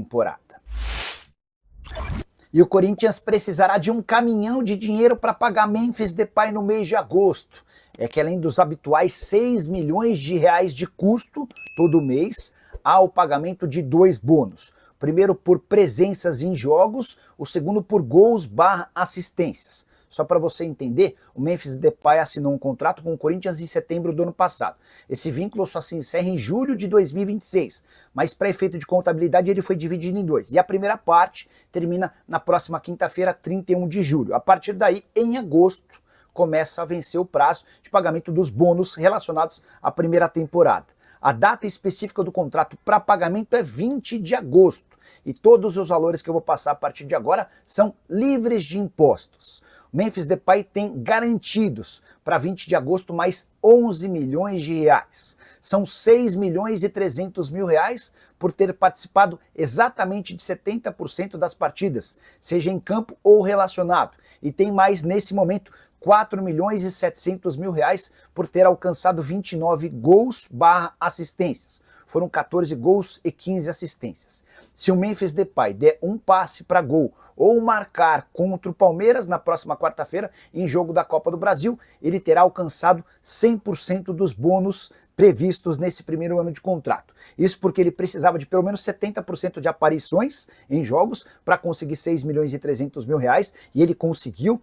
temporada. E o Corinthians precisará de um caminhão de dinheiro para pagar Memphis Depay no mês de agosto. É que além dos habituais 6 milhões de reais de custo todo mês, há o pagamento de 2 bônus. O primeiro por presenças em jogos, o segundo por gols/assistências. Só para você entender, o Memphis Depay assinou um contrato com o Corinthians em setembro do ano passado. Esse vínculo só se encerra em julho de 2026, mas para efeito de contabilidade ele foi dividido em 2. E a primeira parte termina na próxima quinta-feira, 31 de julho. A partir daí, em agosto, começa a vencer o prazo de pagamento dos bônus relacionados à primeira temporada. A data específica do contrato para pagamento é 20 de agosto. E todos os valores que eu vou passar a partir de agora são livres de impostos. O Memphis Depay tem garantidos para 20 de agosto mais 11 milhões de reais. São 6 milhões e 300 mil reais por ter participado exatamente de 70% das partidas, seja em campo ou relacionado. E tem mais nesse momento 4 milhões e 700 mil reais por ter alcançado 29 gols/assistências. Foram 14 gols e 15 assistências. Se o Memphis Depay der um passe para gol ou marcar contra o Palmeiras na próxima quarta-feira, em jogo da Copa do Brasil, ele terá alcançado 100% dos bônus previstos nesse primeiro ano de contrato. Isso porque ele precisava de pelo menos 70% de aparições em jogos para conseguir 6 milhões e 300 mil reais, e ele conseguiu.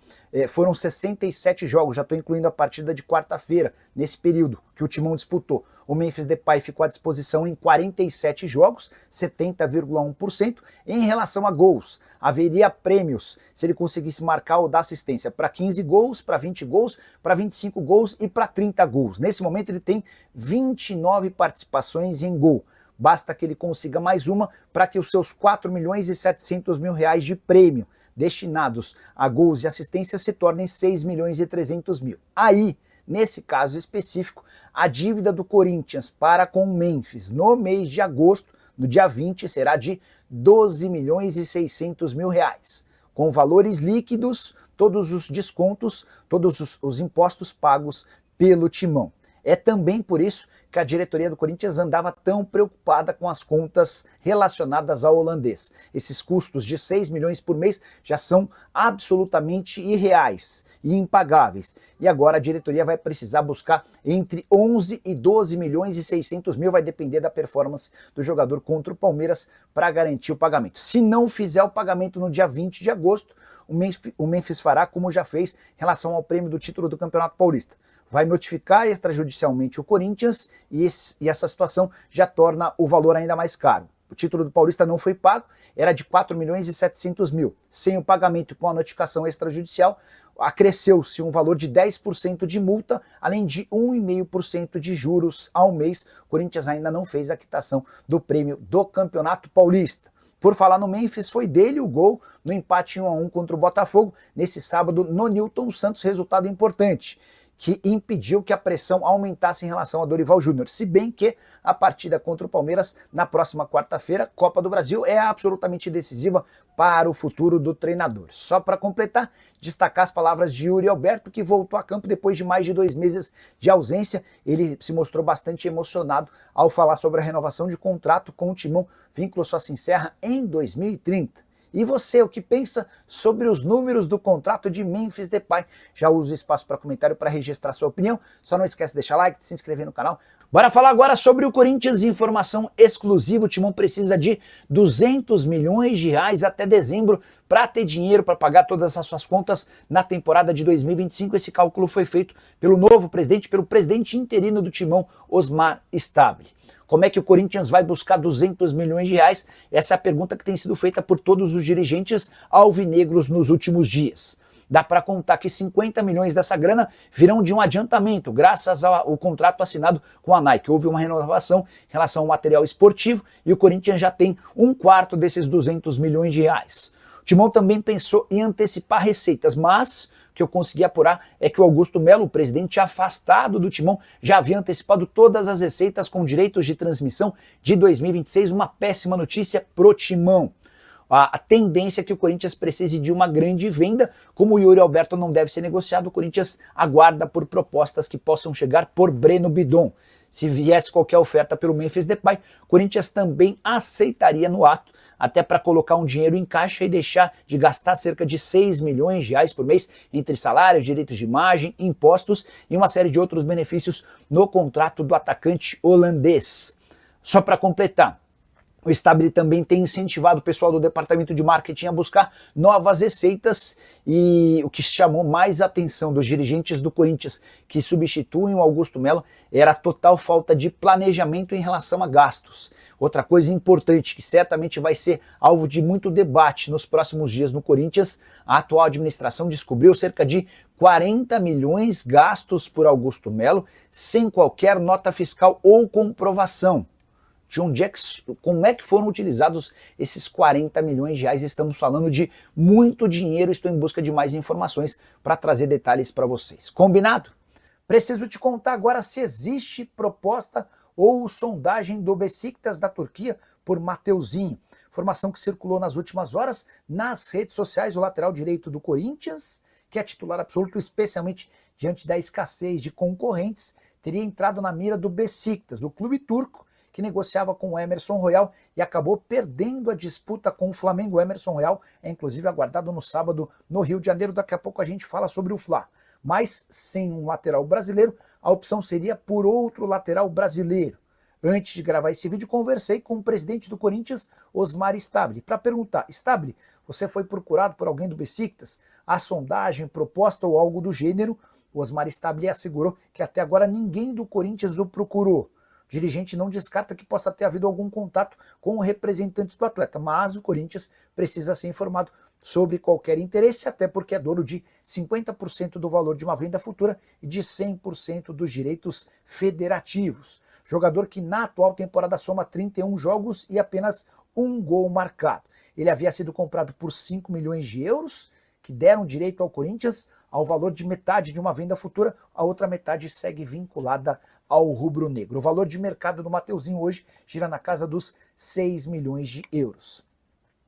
Foram 67 jogos, já estou incluindo a partida de quarta-feira, nesse período que o Timão disputou. O Memphis Depay ficou à disposição em 47 jogos, 70,1%. Em relação a gols, haveria prêmios se ele conseguisse marcar ou dar assistência para 15 gols, para 20 gols, para 25 gols e para 30 gols. Nesse momento ele tem 29 participações em gol. Basta que ele consiga mais uma para que os seus 4 milhões e 700 mil reais de prêmio destinados a gols e assistências se tornem 6 milhões e 300 mil. Aí, nesse caso específico, a dívida do Corinthians para com o Memphis no mês de agosto, no dia 20, será de 12 milhões e 600 mil reais, com valores líquidos, todos os descontos, todos os impostos pagos pelo Timão. É também por isso que a diretoria do Corinthians andava tão preocupada com as contas relacionadas ao holandês. Esses custos de 6 milhões por mês já são absolutamente irreais e impagáveis. E agora a diretoria vai precisar buscar entre 11 e 12 milhões e 600 mil, vai depender da performance do jogador contra o Palmeiras para garantir o pagamento. Se não fizer o pagamento no dia 20 de agosto, o Memphis fará como já fez em relação ao prêmio do título do Campeonato Paulista. Vai notificar extrajudicialmente o Corinthians e essa situação já torna o valor ainda mais caro. O título do Paulista não foi pago, era de 4 milhões e 700 mil. Sem o pagamento com a notificação extrajudicial, acresceu-se um valor de 10% de multa, além de 1,5% de juros ao mês. O Corinthians ainda não fez a quitação do prêmio do Campeonato Paulista. Por falar no Memphis, foi dele o gol no empate 1-1 contra o Botafogo, nesse sábado no Nilton Santos, resultado importante, que impediu que a pressão aumentasse em relação a Dorival Júnior, se bem que a partida contra o Palmeiras na próxima quarta-feira, Copa do Brasil, é absolutamente decisiva para o futuro do treinador. Só para completar, destacar as palavras de Yuri Alberto, que voltou a campo depois de mais de 2 meses de ausência. Ele se mostrou bastante emocionado ao falar sobre a renovação de contrato com o Timão. O vínculo só se encerra em 2030. E você, o que pensa sobre os números do contrato de Memphis Depay? Já usa o espaço para comentário para registrar sua opinião. Só não esquece de deixar like, de se inscrever no canal. Bora falar agora sobre o Corinthians, informação exclusiva. O Timão precisa de 200 milhões de reais até dezembro para ter dinheiro para pagar todas as suas contas na temporada de 2025. Esse cálculo foi feito pelo novo presidente, pelo presidente interino do Timão, Osmar Stabile. Como é que o Corinthians vai buscar 200 milhões de reais? Essa é a pergunta que tem sido feita por todos os dirigentes alvinegros nos últimos dias. Dá para contar que 50 milhões dessa grana virão de um adiantamento, graças ao contrato assinado com a Nike. Houve uma renovação em relação ao material esportivo e o Corinthians já tem 1/4 desses 200 milhões de reais. O Timão também pensou em antecipar receitas, mas o que eu consegui apurar é que o Augusto Melo, o presidente afastado do Timão, já havia antecipado todas as receitas com direitos de transmissão de 2026, uma péssima notícia pro Timão. A tendência é que o Corinthians precise de uma grande venda. Como o Yuri Alberto não deve ser negociado, o Corinthians aguarda por propostas que possam chegar por Breno Bidon. Se viesse qualquer oferta pelo Memphis Depay, o Corinthians também aceitaria no ato. até para colocar um dinheiro em caixa e deixar de gastar cerca de 6 milhões de reais por mês entre salários, direitos de imagem, impostos e uma série de outros benefícios no contrato do atacante holandês. Só para completar, o Stabile também tem incentivado o pessoal do departamento de marketing a buscar novas receitas e o que chamou mais a atenção dos dirigentes do Corinthians que substituem o Augusto Melo era a total falta de planejamento em relação a gastos. Outra coisa importante que certamente vai ser alvo de muito debate nos próximos dias no Corinthians, a atual administração descobriu cerca de 40 milhões gastos por Augusto Melo sem qualquer nota fiscal ou comprovação. De onde como é que foram utilizados esses 40 milhões de reais? Estamos falando de muito dinheiro, estou em busca de mais informações para trazer detalhes para vocês. Combinado? Preciso te contar agora se existe proposta ou sondagem do Beşiktaş da Turquia por Mateuzinho. Informação que circulou nas últimas horas nas redes sociais, o lateral direito do Corinthians, que é titular absoluto, especialmente diante da escassez de concorrentes, teria entrado na mira do Beşiktaş, o clube turco, que negociava com o Emerson Royal e acabou perdendo a disputa com o Flamengo. O Emerson Royal é inclusive aguardado no sábado no Rio de Janeiro. Daqui a pouco a gente fala sobre o Fla. Mas sem um lateral brasileiro, a opção seria por outro lateral brasileiro. Antes de gravar esse vídeo, conversei com o presidente do Corinthians, Osmar Stabile, para perguntar: Stabile, você foi procurado por alguém do Beşiktaş? A sondagem, proposta ou algo do gênero? O Osmar Stabile assegurou que até agora ninguém do Corinthians o procurou. O dirigente não descarta que possa ter havido algum contato com representantes do atleta, mas o Corinthians precisa ser informado sobre qualquer interesse, até porque é dono de 50% do valor de uma venda futura e de 100% dos direitos federativos. Jogador que na atual temporada soma 31 jogos e apenas um gol marcado. Ele havia sido comprado por 5 milhões de euros, que deram direito ao Corinthians ao valor de metade de uma venda futura, a outra metade segue vinculada ao rubro-negro. O valor de mercado do Mateuzinho hoje gira na casa dos 6 milhões de euros.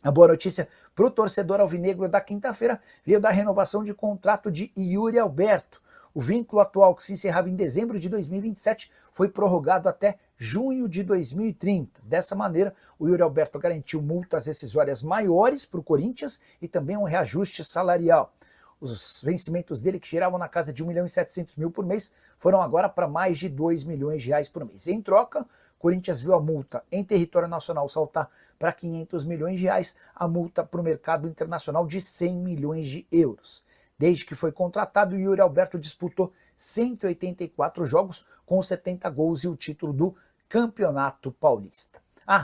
A boa notícia para o torcedor alvinegro da quinta-feira veio da renovação de contrato de Yuri Alberto. O vínculo atual, que se encerrava em dezembro de 2027, foi prorrogado até junho de 2030. Dessa maneira, o Yuri Alberto garantiu multas rescisórias maiores para o Corinthians e também um reajuste salarial. Os vencimentos dele, que giravam na casa de 1.700.000 por mês, foram agora para mais de 2 milhões de reais por mês. Em troca, o Corinthians viu a multa em território nacional saltar para 500 milhões de reais, a multa para o mercado internacional de 100 milhões de euros. Desde que foi contratado, o Yuri Alberto disputou 184 jogos com 70 gols e o título do Campeonato Paulista.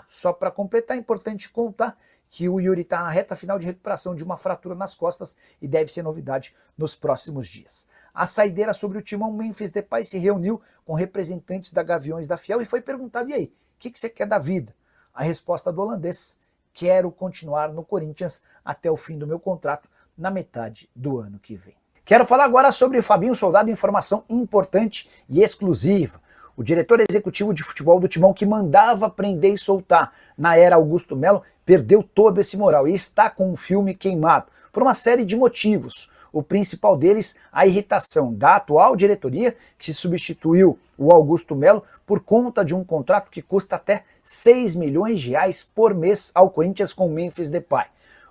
Só para completar, é importante contar que o Yuri está na reta final de recuperação de uma fratura nas costas e deve ser novidade nos próximos dias. A saideira sobre o timão, Memphis Depay se reuniu com representantes da Gaviões da Fiel e foi perguntado: e aí, o que você quer da vida? A resposta do holandês: quero continuar no Corinthians até o fim do meu contrato, na metade do ano que vem. Quero falar agora sobre Fabinho Soldado, informação importante e exclusiva. O diretor executivo de futebol do Timão, que mandava prender e soltar na era Augusto Melo, perdeu todo esse moral e está com um filme queimado por uma série de motivos. O principal deles, a irritação da atual diretoria, que substituiu o Augusto Melo por conta de um contrato que custa até 6 milhões de reais por mês ao Corinthians com Memphis Depay.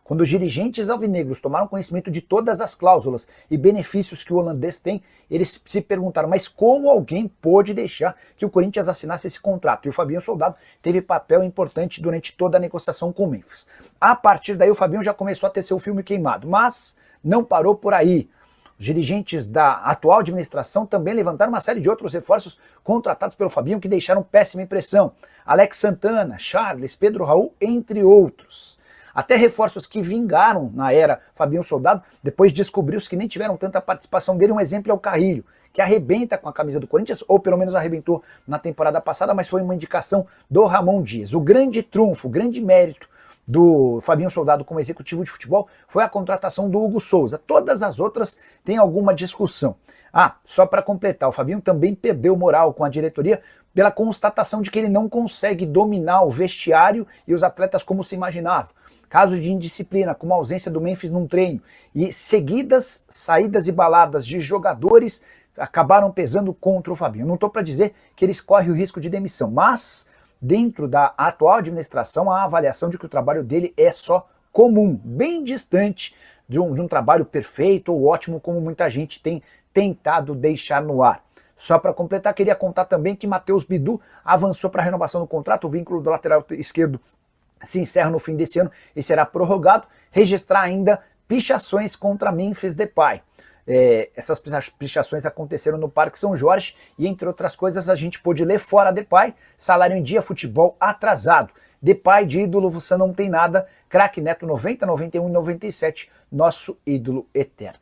Quando os dirigentes alvinegros tomaram conhecimento de todas as cláusulas e benefícios que o holandês tem, eles se perguntaram: mas como alguém pôde deixar que o Corinthians assinasse esse contrato? E o Fabinho Soldado teve papel importante durante toda a negociação com o Memphis. A partir daí o Fabinho já começou a ter seu filme queimado, mas não parou por aí. Os dirigentes da atual administração também levantaram uma série de outros reforços contratados pelo Fabinho que deixaram péssima impressão. Alex Santana, Charles, Pedro Raul, entre outros. Até reforços que vingaram na era Fabinho Soldado, depois descobriu-se que nem tiveram tanta participação dele. Um exemplo é o Carrilho, que arrebenta com a camisa do Corinthians, ou pelo menos arrebentou na temporada passada, mas foi uma indicação do Ramon Dias. O grande trunfo, o grande mérito do Fabinho Soldado como executivo de futebol foi a contratação do Hugo Souza. Todas as outras têm alguma discussão. Só para completar, o Fabinho também perdeu moral com a diretoria pela constatação de que ele não consegue dominar o vestiário e os atletas como se imaginava. Casos de indisciplina, como a ausência do Memphis num treino e seguidas saídas e baladas de jogadores acabaram pesando contra o Fabinho. Não estou para dizer que eles correm o risco de demissão, mas dentro da atual administração, a avaliação de que o trabalho dele é só comum, bem distante de um trabalho perfeito ou ótimo, como muita gente tem tentado deixar no ar. Só para completar, queria contar também que Matheus Bidu avançou para a renovação do contrato, o vínculo do lateral esquerdo se encerra no fim desse ano e será prorrogado, registrar ainda pichações contra Memphis Depay. Essas pichações aconteceram no Parque São Jorge e, entre outras coisas, a gente pôde ler fora Depay, salário em dia, futebol atrasado. Depay de ídolo você não tem nada, craque Neto 90, 91 e 97, nosso ídolo eterno.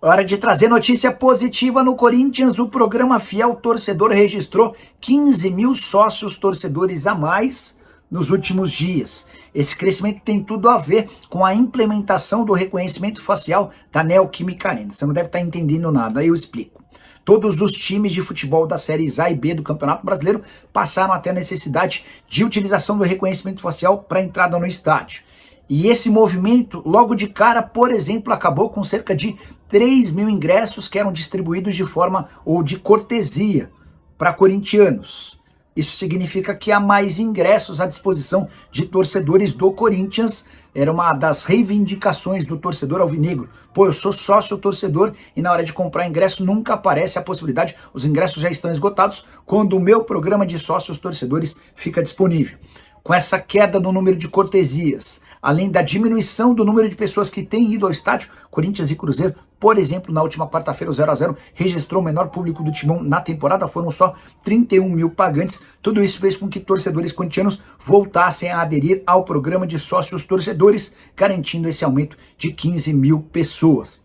Hora de trazer notícia positiva no Corinthians. O programa Fiel Torcedor registrou 15 mil sócios torcedores a mais nos últimos dias. Esse crescimento tem tudo a ver com a implementação do reconhecimento facial da Neoquímica Arena. Você não deve estar entendendo nada, aí eu explico. Todos os times de futebol das séries A e B do Campeonato Brasileiro passaram a ter a necessidade de utilização do reconhecimento facial para entrada no estádio. E esse movimento, logo de cara, por exemplo, acabou com cerca de 3 mil ingressos que eram distribuídos de forma ou de cortesia para corintianos. Isso significa que há mais ingressos à disposição de torcedores do Corinthians. Era uma das reivindicações do torcedor alvinegro. Pô, eu sou sócio torcedor e na hora de comprar ingresso nunca aparece a possibilidade, os ingressos já estão esgotados, quando o meu programa de sócios torcedores fica disponível. Com essa queda no número de cortesias, além da diminuição do número de pessoas que têm ido ao estádio, Corinthians e Cruzeiro, por exemplo, na última quarta-feira o 0x0 registrou o menor público do Timão na temporada, foram só 31 mil pagantes. Tudo isso fez com que torcedores corintianos voltassem a aderir ao programa de sócios torcedores, garantindo esse aumento de 15 mil pessoas.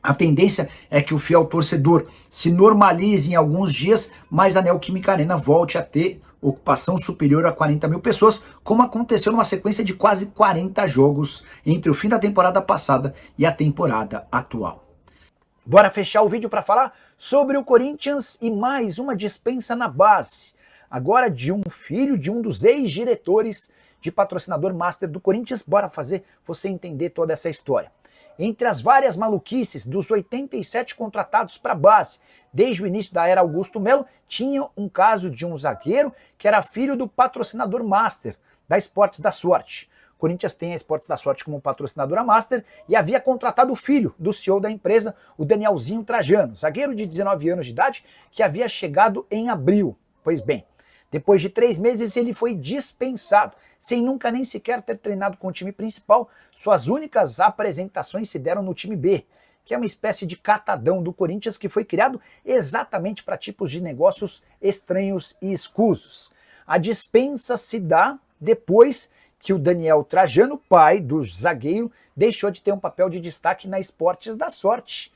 A tendência é que o fiel torcedor se normalize em alguns dias, mas a Neoquímica Arena volte a ter ocupação superior a 40 mil pessoas, como aconteceu numa sequência de quase 40 jogos entre o fim da temporada passada e a temporada atual. Bora fechar o vídeo para falar sobre o Corinthians e mais uma dispensa na base. Agora de um filho de um dos ex-diretores de patrocinador master do Corinthians. Bora fazer você entender toda essa história. Entre as várias maluquices dos 87 contratados para a base, desde o início da era Augusto Melo, tinha um caso de um zagueiro que era filho do patrocinador master da Esportes da Sorte. O Corinthians tem a Esportes da Sorte como patrocinadora master e havia contratado o filho do CEO da empresa, o Danielzinho Trajano, zagueiro de 19 anos de idade, que havia chegado em abril. Pois bem, depois de 3 meses ele foi dispensado, sem nunca nem sequer ter treinado com o time principal. Suas únicas apresentações se deram no time B, que é uma espécie de catadão do Corinthians que foi criado exatamente para tipos de negócios estranhos e escusos. A dispensa se dá depois que o Daniel Trajano, pai do zagueiro, deixou de ter um papel de destaque na Esportes da Sorte.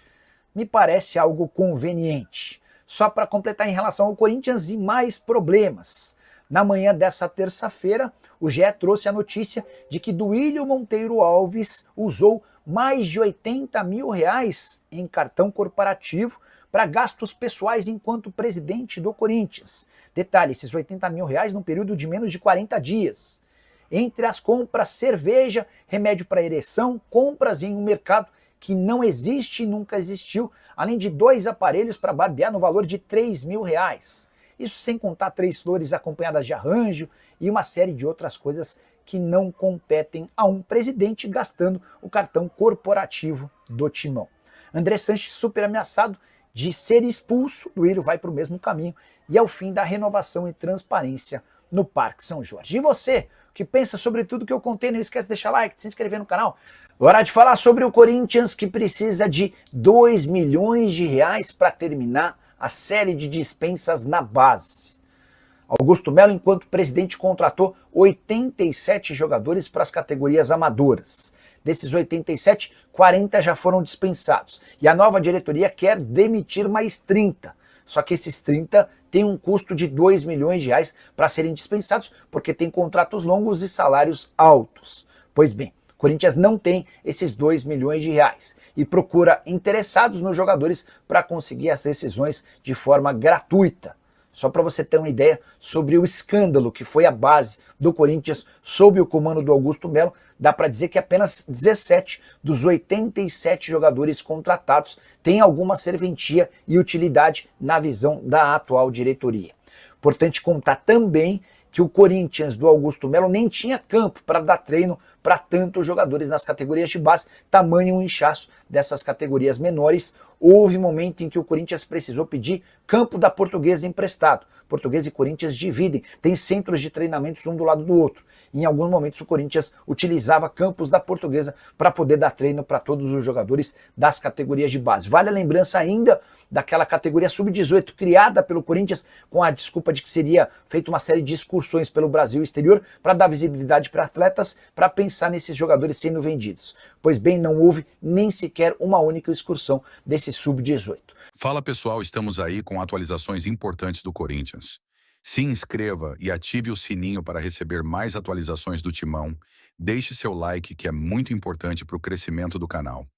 Me parece algo conveniente. Só para completar em relação ao Corinthians e mais problemas. Na manhã dessa terça-feira, o GE trouxe a notícia de que Duílio Monteiro Alves usou mais de 80 mil reais em cartão corporativo para gastos pessoais enquanto presidente do Corinthians. Detalhe, esses 80 mil reais num período de menos de 40 dias. Entre as compras, cerveja, remédio para ereção, compras em um mercado que não existe e nunca existiu, além de 2 aparelhos para barbear no valor de 3 mil reais. Isso sem contar 3 flores acompanhadas de arranjo e uma série de outras coisas que não competem a um presidente gastando o cartão corporativo do Timão. André Sanches, super ameaçado de ser expulso, Duílio vai para o mesmo caminho e é o fim da renovação e transparência no Parque São Jorge. E você, que pensa sobre tudo que eu contei, não esquece de deixar like, de se inscrever no canal. Hora de falar sobre o Corinthians, que precisa de 2 milhões de reais para terminar a série de dispensas na base. Augusto Melo, enquanto presidente, contratou 87 jogadores para as categorias amadoras. Desses 87, 40 já foram dispensados. E a nova diretoria quer demitir mais 30. Só que esses 30 têm um custo de 2 milhões de reais para serem dispensados, porque tem contratos longos e salários altos. Pois bem, o Corinthians não tem esses 2 milhões de reais e procura interessados nos jogadores para conseguir as rescisões de forma gratuita. Só para você ter uma ideia sobre o escândalo que foi a base do Corinthians sob o comando do Augusto Melo, dá para dizer que apenas 17 dos 87 jogadores contratados têm alguma serventia e utilidade na visão da atual diretoria. Importante contar também que o Corinthians do Augusto Melo nem tinha campo para dar treino para tantos jogadores nas categorias de base, tamanho o inchaço dessas categorias menores. Houve momento em que o Corinthians precisou pedir campo da Portuguesa emprestado. Portuguesa e Corinthians dividem, tem centros de treinamentos um do lado do outro. Em alguns momentos o Corinthians utilizava campos da Portuguesa para poder dar treino para todos os jogadores das categorias de base. Vale a lembrança ainda daquela categoria sub-18 criada pelo Corinthians com a desculpa de que seria feita uma série de excursões pelo Brasil e exterior para dar visibilidade para atletas, para pensar nesses jogadores sendo vendidos. Pois bem, não houve nem sequer uma única excursão desse sub-18. Fala pessoal, estamos aí com atualizações importantes do Corinthians. Se inscreva e ative o sininho para receber mais atualizações do Timão. Deixe seu like, que é muito importante para o crescimento do canal.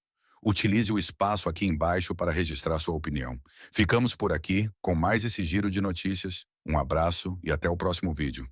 Utilize o espaço aqui embaixo para registrar sua opinião. Ficamos por aqui com mais esse giro de notícias. Um abraço e até o próximo vídeo.